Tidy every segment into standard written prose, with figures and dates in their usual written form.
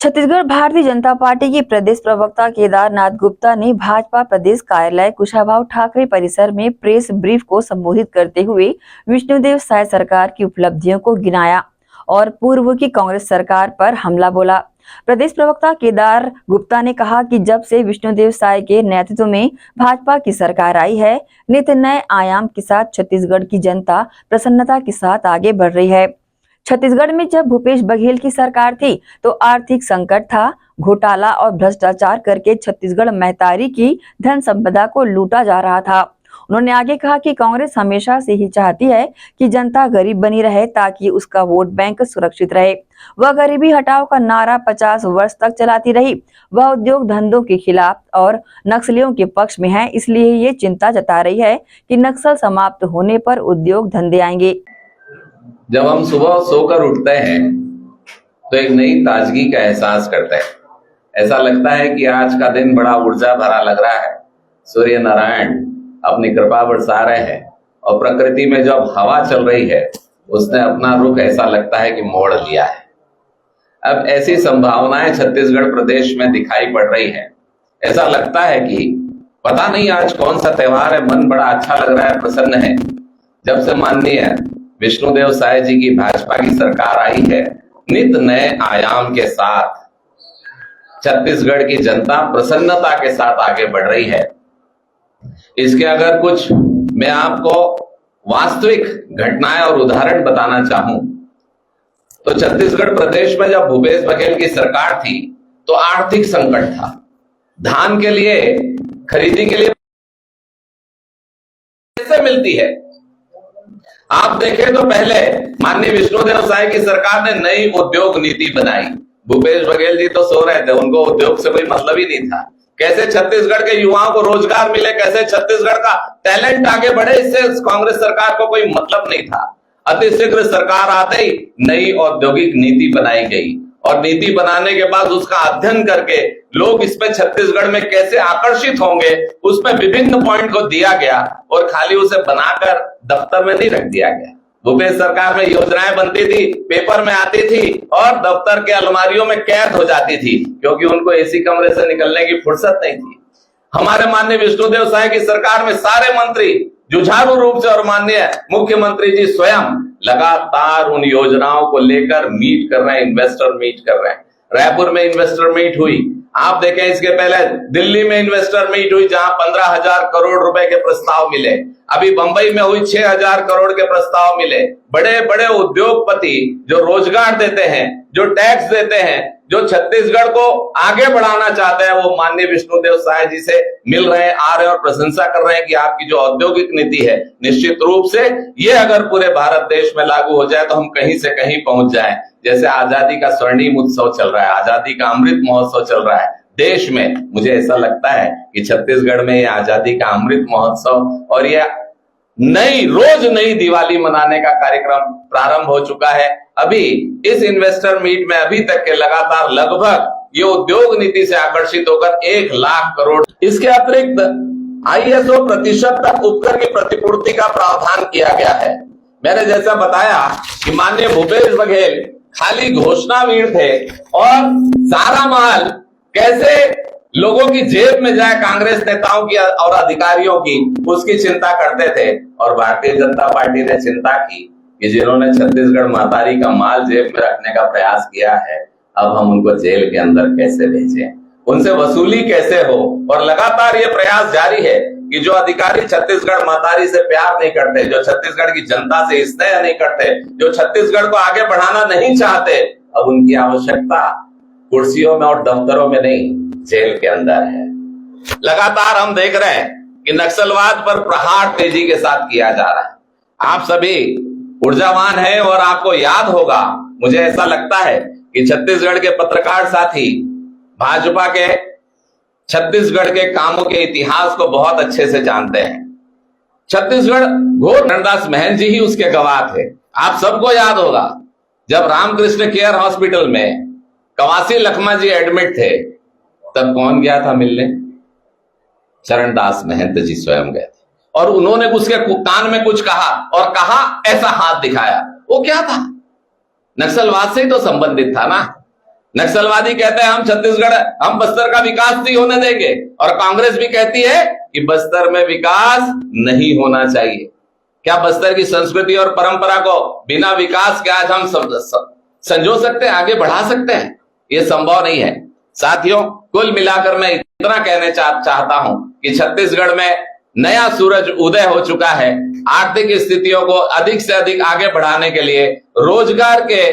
Chhattisgarh Bharatiya Janata party के प्रदेश प्रवक्ता केदारनाथ गुप्ता ने भाजपा प्रदेश कार्यालय कुशाभाऊ ठाकरे परिसर में प्रेस ब्रीफ को संबोधित करते हुए विष्णुदेव साय सरकार की उपलब्धियों को गिनाया और पूर्व की कांग्रेस सरकार पर हमला बोला। प्रदेश प्रवक्ता केदार गुप्ता ने कहा कि जब से विष्णुदेव साय के नेतृत्व में भाजपा की सरकार आई है, नित नए आयाम के साथ छत्तीसगढ़ की जनता प्रसन्नता के साथ आगे बढ़ रही है। छत्तीसगढ़ में जब भूपेश बघेल की सरकार थी तो आर्थिक संकट था, घोटाला और भ्रष्टाचार करके छत्तीसगढ़ महतारी की धन संपदा को लूटा जा रहा था। उन्होंने आगे कहा कि कांग्रेस हमेशा से ही चाहती है कि जनता गरीब बनी रहे ताकि उसका वोट बैंक सुरक्षित रहे। वह गरीबी हटाओ का नारा 50 वर्ष तक चलाती रही। वह उद्योग धंधों के खिलाफ और नक्सलियों के पक्ष में है, इसलिए ये चिंता जता रही है कि नक्सल समाप्त होने पर उद्योग धंधे आएंगे। जब हम सुबह सोकर उठते हैं तो एक नई ताजगी का एहसास करते हैं। ऐसा लगता है कि आज का दिन बड़ा ऊर्जा भरा लग रहा है। सूर्य नारायण अपनी कृपा बरसा रहे हैं और प्रकृति में जब हवा चल रही है उसने अपना रुख ऐसा लगता है कि मोड़ लिया है। अब ऐसी संभावनाएं छत्तीसगढ़ प्रदेश में दिखाई पड़ रही है। ऐसा लगता है कि पता नहीं आज कौन सा त्योहार है, मन बड़ा अच्छा लग रहा है, प्रसन्न है। जब से माननीय विष्णुदेव साय जी की भाजपा की सरकार आई है, नित नए आयाम के साथ छत्तीसगढ़ की जनता प्रसन्नता के साथ आगे बढ़ रही है। इसके अगर कुछ मैं आपको वास्तविक घटनाएं और उदाहरण बताना चाहूं तो छत्तीसगढ़ प्रदेश में जब भूपेश बघेल की सरकार थी तो आर्थिक संकट था। धान के लिए खरीदी के लिए कैसे मिलती है, आप देखें तो पहले माननीय विष्णुदेव साय की सरकार ने नई उद्योग नीति बनाई। भूपेश बघेल जी तो सो रहे थे, उनको उद्योग से कोई मतलब ही नहीं था। कैसे छत्तीसगढ़ के युवाओं को रोजगार मिले, कैसे छत्तीसगढ़ का टैलेंट आगे बढ़े, इससे कांग्रेस सरकार को कोई मतलब नहीं था। अतिशीघ्र सरकार आते ही नई औद्योगिक नीति बनाई गई और नीति बनाने के बाद उसका अध्ययन करके लोग इस पे छत्तीसगढ़ में कैसे आकर्षित होंगे, उसमें विभिन्न पॉइंट को दिया गया और खाली उसे बनाकर दफ्तर में नहीं रख दिया गया। भूपेश सरकार में योजनाएं बनती थी, पेपर में आती थी और दफ्तर के अलमारियों में कैद हो जाती थी, क्योंकि उनको एसी कमरे से निकलने की फुर्सत नहीं थी। हमारे माननीय विष्णुदेव साय की सरकार में सारे मंत्री जुझारू रूप से और माननीय मुख्यमंत्री जी स्वयं लगातार उन योजनाओं को लेकर मीट कर रहे हैं, इन्वेस्टर मीट कर रहे हैं। रायपुर में इन्वेस्टर मीट हुई, आप देखें इसके पहले दिल्ली में इन्वेस्टर मीट हुई जहां 15,000 करोड़ रुपए के प्रस्ताव मिले। अभी बंबई में हुई 6,000 करोड़ के प्रस्ताव मिले। बड़े बड़े उद्योगपति जो रोजगार देते हैं, जो टैक्स देते हैं, जो छत्तीसगढ़ को आगे बढ़ाना चाहते हैं, वो माननीय विष्णुदेव साय जी से मिल रहे हैं, आ रहे हैं और प्रशंसा कर रहे हैं कि आपकी जो औद्योगिक नीति है निश्चित रूप से ये अगर पूरे भारत देश में लागू हो जाए तो हम कहीं से कहीं पहुंच जाएं। जैसे आजादी का स्वर्णिम उत्सव चल रहा है, आजादी का अमृत महोत्सव चल रहा है देश में, मुझे ऐसा लगता है कि छत्तीसगढ़ में ये आजादी का अमृत महोत्सव और ये रोज नई दिवाली मनाने का कार्यक्रम प्रारंभ हो चुका है। अभी इस इन्वेस्टर मीट में अभी तक के लगातार लगभग ये उद्योग नीति से आकर्षित होकर 1 लाख करोड़, इसके अतिरिक्त ISO प्रतिशत तक उपकर की प्रतिपूर्ति का प्रावधान किया गया है। मैंने जैसा बताया कि माननीय भूपेश बघेल खाली घोषणावीर थे और सारा माल कैसे लोगों की जेब में जाए कांग्रेस नेताओं की और अधिकारियों की, उसकी चिंता करते थे। और भारतीय जनता पार्टी ने चिंता की कि जिन्होंने छत्तीसगढ़ महतारी का माल जेब में रखने का प्रयास किया है, अब हम उनको जेल के अंदर कैसे भेजें, उनसे वसूली कैसे हो। और लगातार ये प्रयास जारी है कि जो अधिकारी छत्तीसगढ़ महतारी से प्यार नहीं करते, जो छत्तीसगढ़ की जनता से स्नेह नहीं करते, जो छत्तीसगढ़ को आगे बढ़ाना नहीं चाहते, अब उनकी आवश्यकता कुर्सियों में और दफ्तरों में नहीं, जेल के अंदर है। लगातार हम देख रहे हैं कि नक्सलवाद पर प्रहार तेजी के साथ किया जा रहा है। आप सभी ऊर्जावान हैं और आपको याद होगा, मुझे ऐसा लगता है कि छत्तीसगढ़ के पत्रकार साथी भाजपा के छत्तीसगढ़ के कामों के इतिहास को बहुत अच्छे से जानते हैं। छत्तीसगढ़ घोर चरणदास महंत जी ही उसके गवाह थे। आप सबको याद होगा जब रामकृष्ण केयर हॉस्पिटल में कवासी लखमा जी एडमिट थे, तब कौन गया था मिलने? चरणदास महंत जी स्वयं गए थे और उन्होंने उसके कान में कुछ कहा और कहा, ऐसा हाथ दिखाया। वो क्या था? नक्सलवाद से ही तो संबंधित था ना। नक्सलवादी कहते हैं हम छत्तीसगढ़, हम बस्तर का विकास नहीं होने देंगे, और कांग्रेस भी कहती है कि बस्तर में विकास नहीं होना चाहिए। क्या बस्तर की संस्कृति और परंपरा को बिना विकास के आज हम संजो सकते हैं, आगे बढ़ा सकते हैं? ये संभव नहीं है। साथियों, कुल मिलाकर मैं इतना कहने चाहता हूं कि छत्तीसगढ़ में नया सूरज उदय हो चुका है। आर्थिक स्थितियों को अधिक से अधिक आगे बढ़ाने के लिए, रोजगार के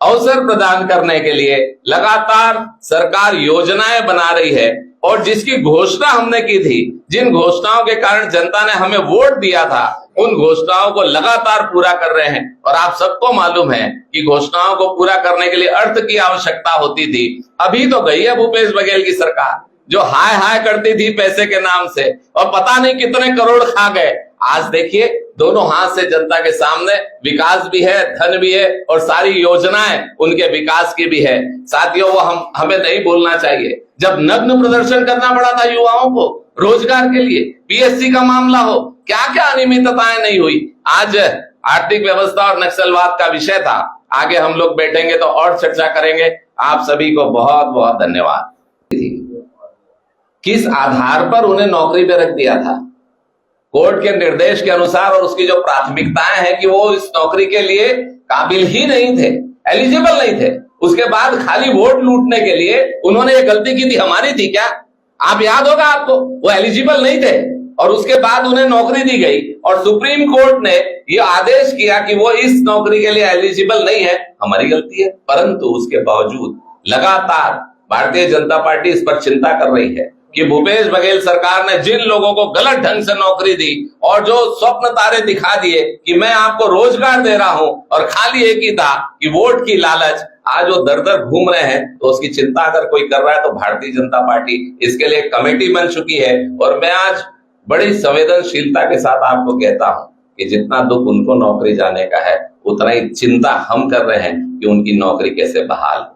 अवसर प्रदान करने के लिए लगातार सरकार योजनाएं बना रही है, और जिसकी घोषणा हमने की थी, जिन घोषणाओं के कारण जनता ने हमें वोट दिया था, उन घोषणाओं को लगातार पूरा कर रहे हैं। और आप सबको मालूम है कि घोषणाओं को पूरा करने के लिए अर्थ की आवश्यकता होती थी। अभी तो गई है भूपेश बघेल की सरकार, जो हाय हाय करती थी पैसे के नाम से, और पता नहीं कितने करोड़ खा गए। आज देखिए, दोनों हाथ से जनता के सामने विकास भी है, धन भी है, और सारी योजनाएं उनके विकास की भी है। साथियों, वो हमें नहीं भूलना चाहिए, जब नग्न प्रदर्शन करना पड़ा था युवाओं को रोजगार के लिए, पीएससी का मामला हो, क्या क्या अनियमितताएं नहीं हुई। आज आर्थिक व्यवस्था और नक्सलवाद का विषय था। आगे हम लोग बैठेंगे तो और चर्चा करेंगे। आप सभी को बहुत बहुत धन्यवाद। किस आधार पर उन्हें नौकरी पे रख दिया था? कोर्ट के निर्देश के अनुसार, और उसकी जो प्राथमिकताएं हैं कि वो इस नौकरी के लिए काबिल ही नहीं थे, एलिजिबल नहीं थे। उसके बाद खाली वोट लूटने के लिए उन्होंने ये गलती की थी। हमारी थी क्या? आप याद होगा आपको, वो एलिजिबल नहीं थे और उसके बाद उन्हें नौकरी दी गई, और सुप्रीम कोर्ट ने ये आदेश किया कि वो इस नौकरी के लिए एलिजिबल नहीं है। हमारी गलती है। परंतु उसके बावजूद लगातार भारतीय जनता पार्टी इस पर चिंता कर रही है कि भूपेश बघेल सरकार ने जिन लोगों को गलत ढंग से नौकरी दी, और जो स्वप्न तारे दिखा दिए कि मैं आपको रोजगार दे रहा हूं, और खाली एक ही था कि वोट की लालच, आज वो दर दर घूम रहे हैं। तो उसकी चिंता अगर कोई कर रहा है तो भारतीय जनता पार्टी इसके लिए कमेटी बन चुकी है। और मैं आज बड़ी संवेदनशीलता के साथ आपको कहता हूं कि जितना दुख उनको नौकरी जाने का है, उतना ही चिंता हम कर रहे हैं कि उनकी नौकरी कैसे बहाल हो।